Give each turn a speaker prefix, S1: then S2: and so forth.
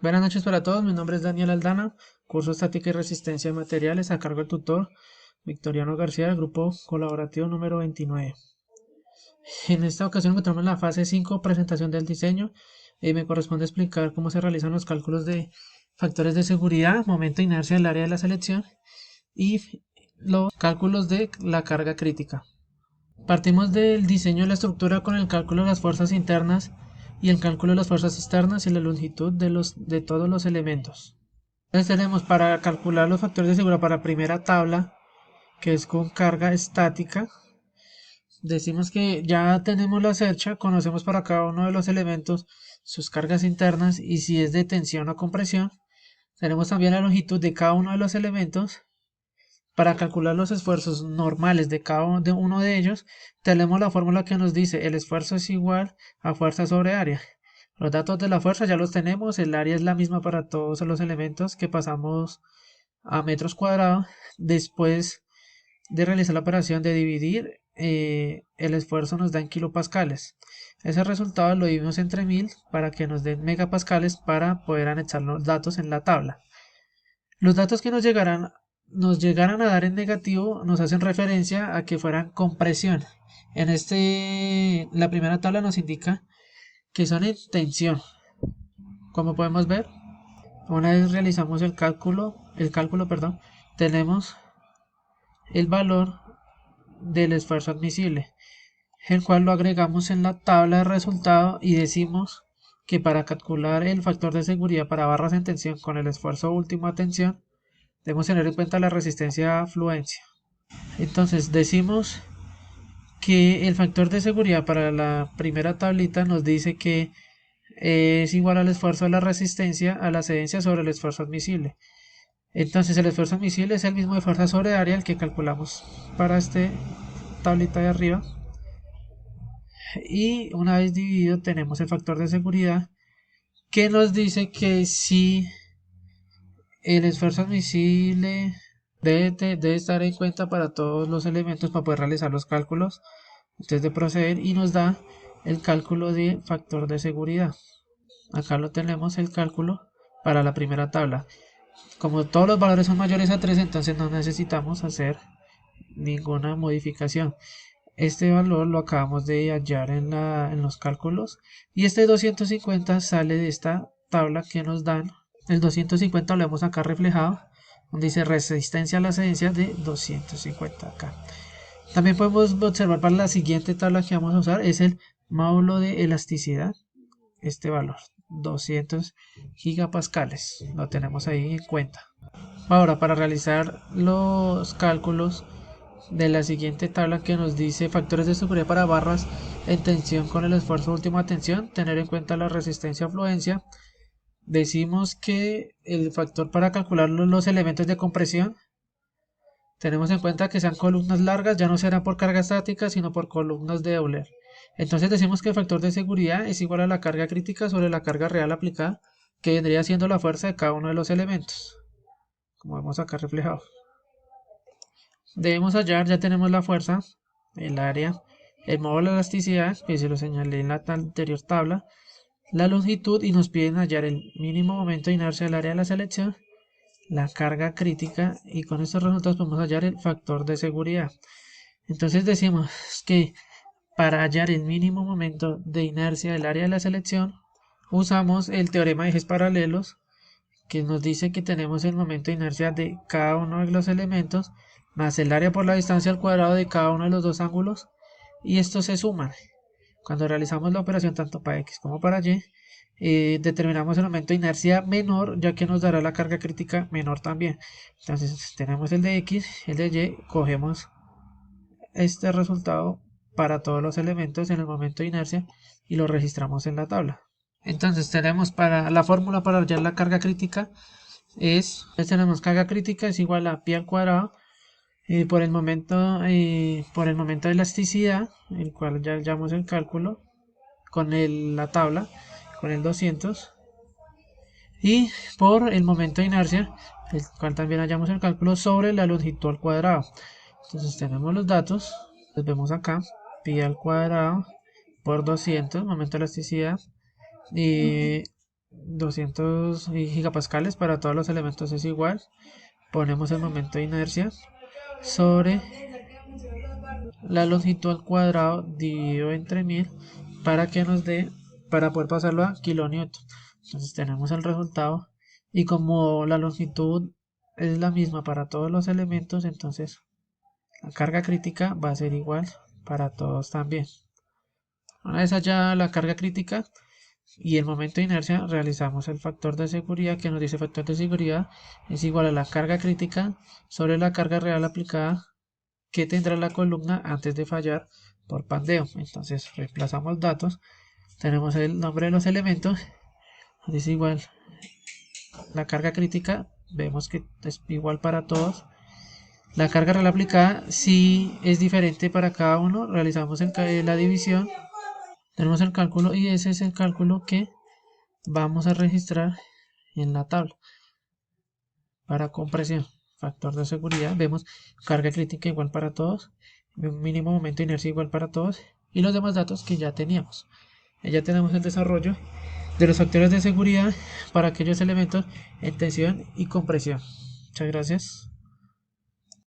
S1: Buenas noches para todos, mi nombre es Daniel Aldana, curso Estática y Resistencia de Materiales a cargo del tutor Victoriano García del grupo colaborativo número 29. En esta ocasión encontramos en la fase 5, presentación del diseño, y me corresponde explicar cómo se realizan los cálculos de factores de seguridad, momento de inercia del área de la selección y los cálculos de la carga crítica. Partimos del diseño de la estructura con el cálculo de las fuerzas internas y el cálculo de las fuerzas externas y la longitud de todos los elementos. Entonces tenemos para calcular los factores de seguridad para primera tabla, que es con carga estática. Decimos que ya tenemos la cercha, conocemos para cada uno de los elementos sus cargas internas y si es de tensión o compresión. Tenemos también la longitud de cada uno de los elementos. Para calcular los esfuerzos normales de cada uno de ellos, tenemos la fórmula que nos dice el esfuerzo es igual a fuerza sobre área. Los datos de la fuerza ya los tenemos, el área es la misma para todos los elementos que pasamos a metros cuadrados. Después de realizar la operación de dividir, el esfuerzo nos da en kilopascales. Ese resultado lo dividimos entre 1000 para que nos den megapascales para poder anexar los datos en la tabla. Los datos que nos llegaran a dar en negativo nos hacen referencia a que fueran compresión. La primera tabla nos indica que son en tensión. Como podemos ver, una vez realizamos el cálculo, tenemos el valor del esfuerzo admisible, el cual lo agregamos en la tabla de resultado y decimos que para calcular el factor de seguridad para barras en tensión con el esfuerzo último a tensión, debemos tener en cuenta la resistencia a fluencia. Entonces decimos que el factor de seguridad para la primera tablita nos dice que es igual al esfuerzo de la resistencia a la cedencia sobre el esfuerzo admisible. Entonces el esfuerzo admisible es el mismo de fuerza sobre área, el que calculamos para este tablita de arriba. Y una vez dividido tenemos el factor de seguridad que nos dice que si el esfuerzo admisible debe estar en cuenta para todos los elementos para poder realizar los cálculos antes de proceder, y nos da el cálculo de factor de seguridad. Acá lo tenemos, el cálculo para la primera tabla. Como todos los valores son mayores a 3, entonces no necesitamos hacer ninguna modificación. Este valor lo acabamos de hallar en los cálculos y este 250 sale de esta tabla que nos dan. El 250 lo vemos acá reflejado, donde dice resistencia a la cedencia de 250 acá. También podemos observar para la siguiente tabla que vamos a usar es el módulo de elasticidad. Este valor, 200 gigapascales, lo tenemos ahí en cuenta. Ahora, para realizar los cálculos de la siguiente tabla que nos dice factores de seguridad para barras en tensión con el esfuerzo última tensión, tener en cuenta la resistencia a fluencia. Decimos que el factor para calcular los elementos de compresión, tenemos en cuenta que sean columnas largas, ya no será por carga estática, sino por columnas de Euler. Entonces decimos que el factor de seguridad es igual a la carga crítica sobre la carga real aplicada, que vendría siendo la fuerza de cada uno de los elementos, como vemos acá reflejado. Debemos hallar, ya tenemos la fuerza, el área, el módulo de elasticidad, que se lo señalé en la anterior tabla, la longitud, y nos piden hallar el mínimo momento de inercia del área de la selección, la carga crítica, y con estos resultados podemos hallar el factor de seguridad. Entonces decimos que para hallar el mínimo momento de inercia del área de la selección, usamos el teorema de ejes paralelos, que nos dice que tenemos el momento de inercia de cada uno de los elementos más el área por la distancia al cuadrado de cada uno de los dos ángulos, y estos se suman. Cuando realizamos la operación tanto para X como para Y, determinamos el momento de inercia menor, ya que nos dará la carga crítica menor también. Entonces tenemos el de X, el de Y, cogemos este resultado para todos los elementos en el momento de inercia y lo registramos en la tabla. Entonces tenemos para la fórmula para hallar la carga crítica tenemos carga crítica es igual a pi al cuadrado por el momento de elasticidad, el cual ya hallamos el cálculo con la tabla, con el 200, y por el momento de inercia, el cual también hallamos el cálculo sobre la longitud al cuadrado. Entonces tenemos los datos, los vemos acá, pi al cuadrado por 200, momento de elasticidad, y 200 gigapascales para todos los elementos es igual. Ponemos el momento de inercia sobre la longitud al cuadrado dividido entre 1000 para que nos dé, para poder pasarlo a kilonewton. Entonces tenemos el resultado y como la longitud es la misma para todos los elementos, entonces la carga crítica va a ser igual para todos también. Una vez haya la carga crítica y el momento de inercia, realizamos el factor de seguridad que nos dice factor de seguridad es igual a la carga crítica sobre la carga real aplicada que tendrá la columna antes de fallar por pandeo. Entonces reemplazamos datos, tenemos el nombre de los elementos, nos dice igual la carga crítica, vemos que es igual para todos. La carga real aplicada si es diferente para cada uno, realizamos la división, tenemos el cálculo y ese es el cálculo que vamos a registrar en la tabla. Para compresión, factor de seguridad, vemos carga crítica igual para todos, mínimo momento de inercia igual para todos y los demás datos que ya teníamos. Ya tenemos el desarrollo de los factores de seguridad para aquellos elementos en tensión y compresión. Muchas gracias.